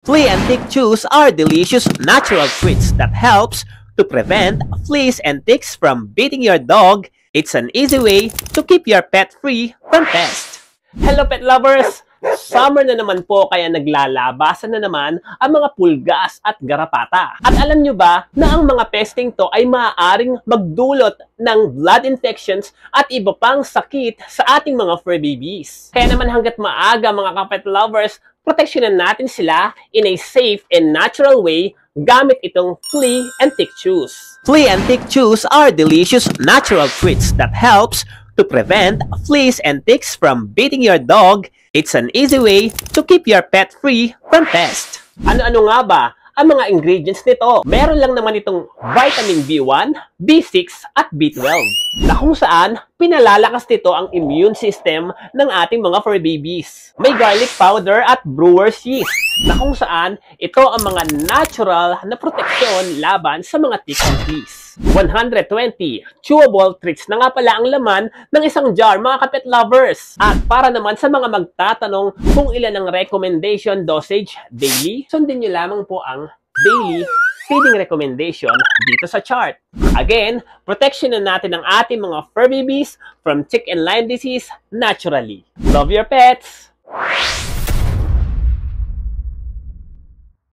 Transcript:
Flea and tick chews are delicious natural treats that helps to prevent fleas and ticks from biting your dog. It's an easy way to keep your pet free from pests. Hello pet lovers! Summer na naman po kaya naglalabasan na naman ang mga pulgas at garapata. At alam nyo ba na ang mga pesting to ay maaaring magdulot ng blood infections at iba pang sakit sa ating mga fur babies. Kaya naman hanggat maaga mga kapet lovers, proteksyonan natin sila in a safe and natural way gamit itong flea and tick chews. Flea and tick chews are delicious natural treats that helps to prevent fleas and ticks from biting your dog. It's an easy way to keep your pet free from pests. Ano-ano nga ba ang mga ingredients nito? Meron lang naman itong vitamin B1, B6 at B12 na kung saan pinalalakas nito ang immune system ng ating mga fur babies. May garlic powder at brewer's yeast na kung saan ito ang mga natural na proteksyon laban sa mga ticks and fleas. 120 chewable treats na nga pala ang laman ng isang jar mga kapet lovers. At para naman sa mga magtatanong kung ilan ang recommendation dosage daily, sundin nyo lamang po ang daily feeding recommendation dito sa chart. Again, protection na natin ang ating mga fur babies from tick and Lyme disease naturally. Love your pets!